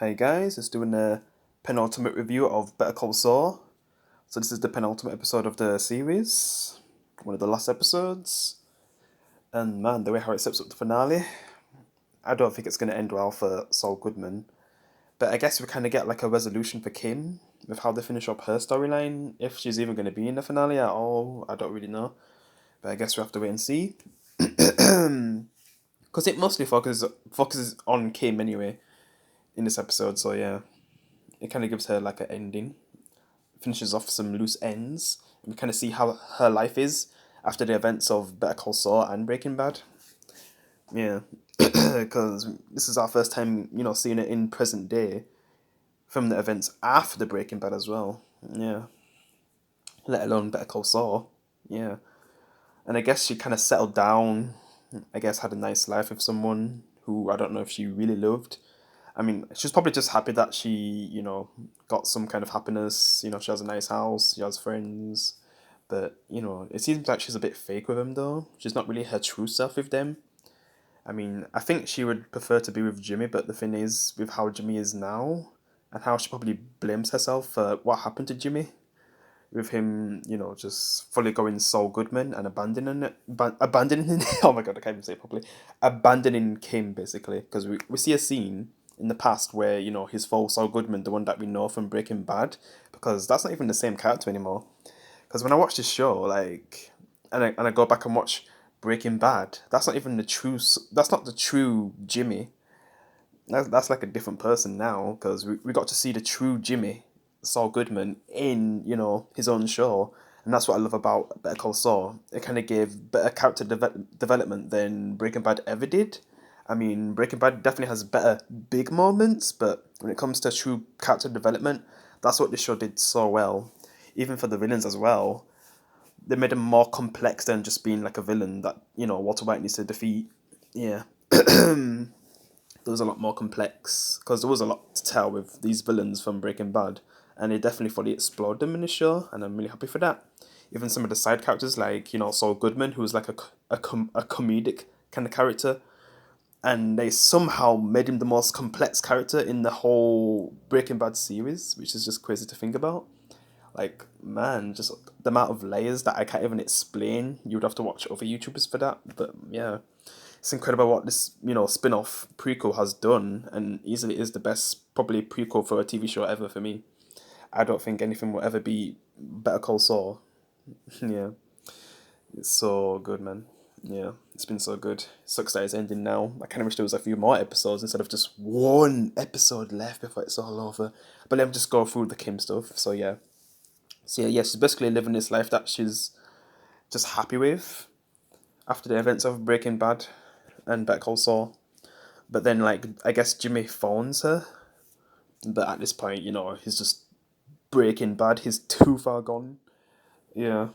Hey guys, it's doing a penultimate review of Better Call Saul. So this is the penultimate episode of the series, one of the last episodes. And man, the way how it sets up the finale, I don't think it's going to end well for Saul Goodman. But I guess we kind of get like a resolution for Kim with how they finish up her storyline. If she's even going to be in the finale at all, I don't really know. But I guess we have to wait and see. Because it mostly focuses on Kim anyway in this episode, so yeah. It kind of gives her like an ending, finishes off some loose ends, and we kind of see how her life is after the events of Better Call Saul and Breaking Bad. Yeah, because this is our first time, seeing it in present day from the events after Breaking Bad as well. Yeah, let alone Better Call Saul. Yeah, and I guess she kind of settled down. I guess had a nice life with someone who I don't know if she really loved. I mean, she's probably just happy that she, got some kind of happiness. She has a nice house, she has friends. But, it seems like she's a bit fake with him, though. She's not really her true self with them. I mean, I think she would prefer to be with Jimmy, but the thing is, with how Jimmy is now, and how she probably blames herself for what happened to Jimmy, with him, just fully going Saul Goodman and abandoning oh my god, I can't even say it properly, abandoning Kim basically, because we see a scene in the past where his full Saul Goodman, the one that we know from Breaking Bad, because that's not even the same character anymore. Because when I watch this show, like, and I go back and watch Breaking Bad, that's not even that's not the true Jimmy. That's like a different person now, because we got to see the true Jimmy, Saul Goodman, in, his own show. And that's what I love about Better Call Saul. It kind of gave better character development than Breaking Bad ever did. I mean, Breaking Bad definitely has better big moments, but when it comes to true character development, that's what this show did so well. Even for the villains as well, they made them more complex than just being like a villain that, Walter White needs to defeat. Yeah. There was a lot more complex because there was a lot to tell with these villains from Breaking Bad, and they definitely fully explored them in the show, and I'm really happy for that. Even some of the side characters, like Saul Goodman, who was like a comedic kind of character, and they somehow made him the most complex character in the whole Breaking Bad series, which is just crazy to think about. Like, man, just the amount of layers that I can't even explain. You would have to watch other YouTubers for that, but yeah, it's incredible what this spin-off prequel has done, and easily is the best probably prequel for a TV show ever for me. I don't think anything will ever be Better Call Saul. Yeah, it's so good, man. Yeah, it's been so good. Sucks that it's ending now. I kind of wish there was a few more episodes instead of just one episode left before it's all over. But let me just go through the Kim stuff. So yeah, she's basically living this life that she's just happy with after the events of Breaking Bad and Better Call Saul. But then, like, I guess Jimmy phones her, but at this point, he's just Breaking Bad. He's too far gone. Yeah,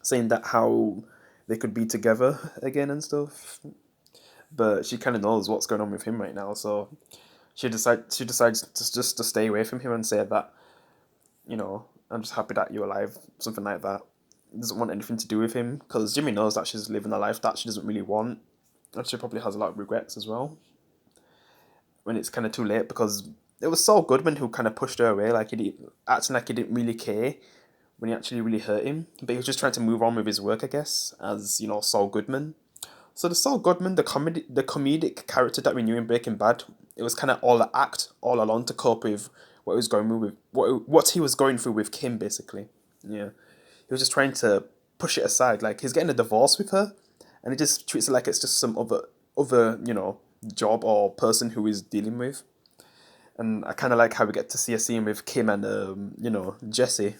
saying that how they could be together again and stuff. But she kind of knows what's going on with him right now, so she decides to stay away from him and say that I'm just happy that you're alive, something like that. Doesn't want anything to do with him because Jimmy knows that she's living a life that she doesn't really want, and she probably has a lot of regrets as well. When it's kind of too late, because it was Saul Goodman who kind of pushed her away, like acting like he didn't really care when he actually really hurt him, but he was just trying to move on with his work, I guess, as Saul Goodman. So the Saul Goodman, the comedic character that we knew in Breaking Bad, it was kind of all an act all along to cope with what he was going with what he was going through with Kim, basically. Yeah, he was just trying to push it aside. Like, he's getting a divorce with her, and he just treats it like it's just some other job or person who he's dealing with. And I kind of like how we get to see a scene with Kim and Jesse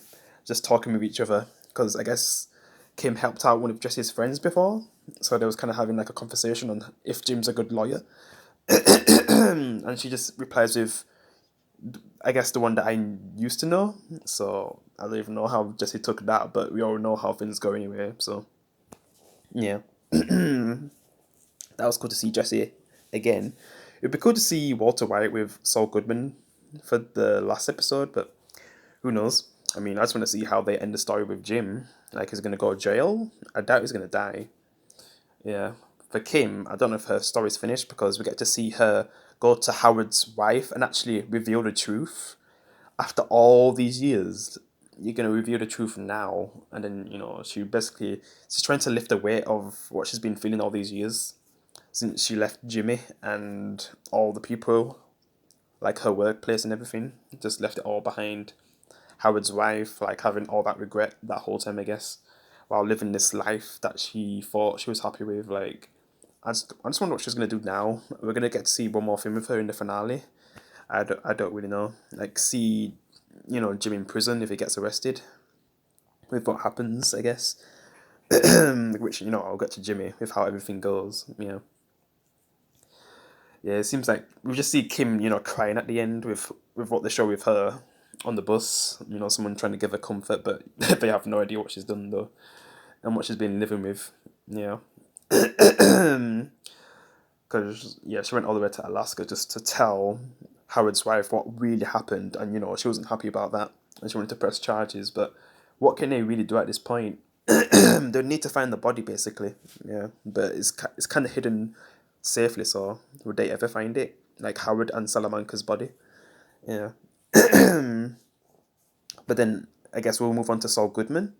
just talking with each other, because I guess Kim helped out one of Jesse's friends before, so they was kind of having like a conversation on if Jim's a good lawyer, and she just replies with, I guess, the one that I used to know. So I don't even know how Jesse took that, but we all know how things go anyway. So yeah, that was cool to see Jesse again. It'd be cool to see Walter White with Saul Goodman for the last episode, but who knows? I mean, I just want to see how they end the story with Jim. Like, is he gonna go to jail? I doubt he's gonna die. Yeah, for Kim, I don't know if her story's finished because we get to see her go to Howard's wife and actually reveal the truth after all these years. You're gonna reveal the truth now, and then she's trying to lift the weight of what she's been feeling all these years since she left Jimmy and all the people, like her workplace and everything, just left it all behind. Howard's wife, like having all that regret that whole time, I guess, while living this life that she thought she was happy with. Like, I just wonder what she's gonna do now. We're gonna get to see one more film with her in the finale. I don't really know. Like, see, Jim in prison if he gets arrested. With what happens, I guess. Which I'll get to Jimmy with how everything goes. Yeah, it seems like we just see Kim, crying at the end with what they show with her on the bus. Someone trying to give her comfort, but they have no idea what she's done though, and what she's been living with. Yeah, because she went all the way to Alaska just to tell Howard's wife what really happened, and she wasn't happy about that, and she wanted to press charges. But what can they really do at this point? They need to find the body basically. Yeah, but it's kind of hidden safely. So would they ever find it? Like Howard and Salamanca's body. Yeah. But then I guess we'll move on to Saul Goodman.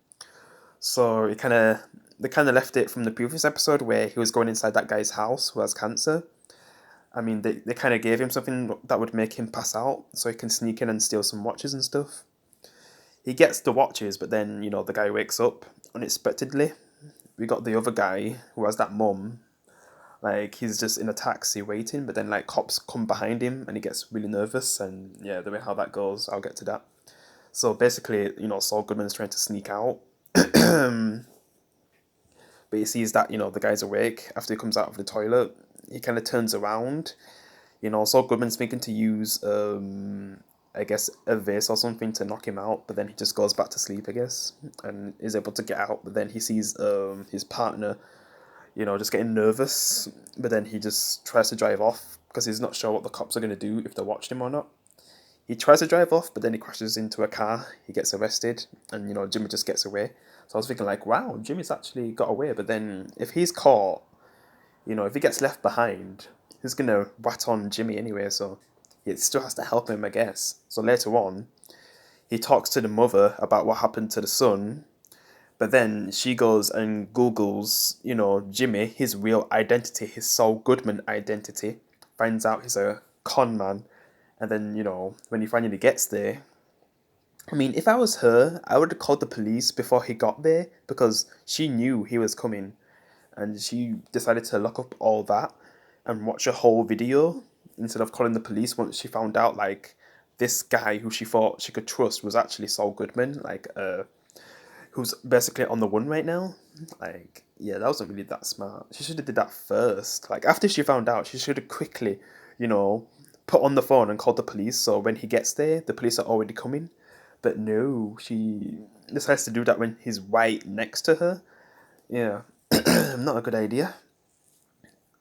So they kind of left it from the previous episode where he was going inside that guy's house who has cancer. I mean, they kind of gave him something that would make him pass out so he can sneak in and steal some watches and stuff. He gets the watches, but then, the guy wakes up unexpectedly. We got the other guy who has that mum. Like, he's just in a taxi waiting, but then, like, cops come behind him and he gets really nervous. And, yeah, the way how that goes, I'll get to that. So, basically, Saul Goodman's trying to sneak out. But he sees that, the guy's awake after he comes out of the toilet. He kind of turns around. Saul Goodman's thinking to use, I guess, a vase or something to knock him out, but then he just goes back to sleep, I guess, and is able to get out. But then he sees his partner, just getting nervous, but then he just tries to drive off because he's not sure what the cops are going to do, if they watched him or not. He tries to drive off, but then he crashes into a car. He gets arrested, and Jimmy just gets away. So I was thinking like, wow, Jimmy's actually got away. But then if he's caught, if he gets left behind, who's gonna rat on Jimmy anyway? So he still has to help him, I guess. So later on, he talks to the mother about what happened to the son. But then she goes and Googles, Jimmy, his real identity, his Saul Goodman identity, finds out he's a con man. And then, when he finally gets there, I mean, if I was her, I would have called the police before he got there because she knew he was coming. And she decided to lock up all that and watch a whole video instead of calling the police once she found out, like, this guy who she thought she could trust was actually Saul Goodman, like, who's basically on the run right now. Like, yeah, that wasn't really that smart. She should have did that first. Like, after she found out, she should have quickly, put on the phone and called the police. So when he gets there, the police are already coming. But no, she decides to do that when he's right next to her. Yeah, not a good idea.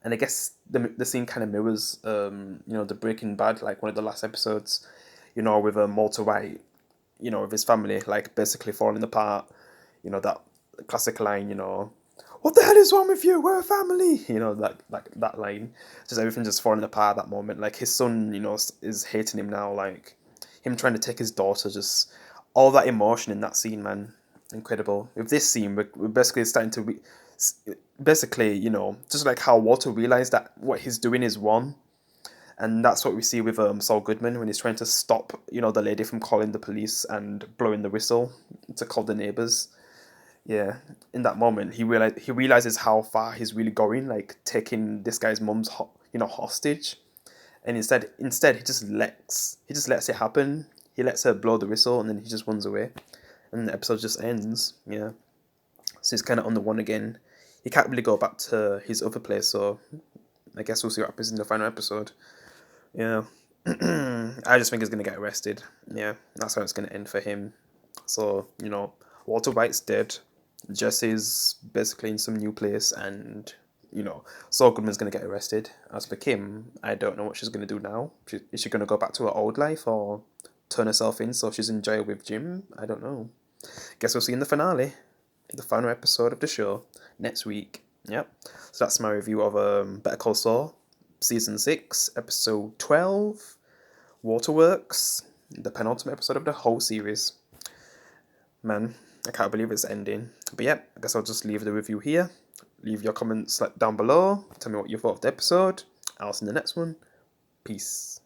And I guess the scene kind of mirrors, the Breaking Bad, like one of the last episodes, with Walter White, with his family, like basically falling apart. That classic line, what the hell is wrong with you? We're a family. That line. Just everything just falling apart at that moment. Like his son, is hating him now. Like him trying to take his daughter. Just all that emotion in that scene, man. Incredible. With this scene, we're basically starting to basically, just like how Walter realized that what he's doing is wrong. And that's what we see with Saul Goodman when he's trying to stop, the lady from calling the police and blowing the whistle to call the neighbors. Yeah, in that moment, he realizes how far he's really going, like taking this guy's mum's hostage, and instead he just lets it happen. He lets her blow the whistle, and then he just runs away, and the episode just ends. Yeah, so he's kind of on the one again. He can't really go back to his other place, so I guess we'll see what happens in the final episode. Yeah, I just think he's gonna get arrested. Yeah, that's how it's gonna end for him. So Walter White's dead. Jesse's basically in some new place, and Saul Goodman's gonna get arrested. As for Kim, I don't know what she's gonna do now. Is she gonna go back to her old life or turn herself in so she's in jail with Jim? I don't know. Guess we'll see in the finale, the final episode of the show next week. Yep. So that's my review of Better Call Saul, season 6, episode 12, Waterworks, the penultimate episode of the whole series. Man, I can't believe it's ending. But yeah, I guess I'll just leave the review here. Leave your comments down below. Tell me what you thought of the episode. I'll see you in the next one. Peace.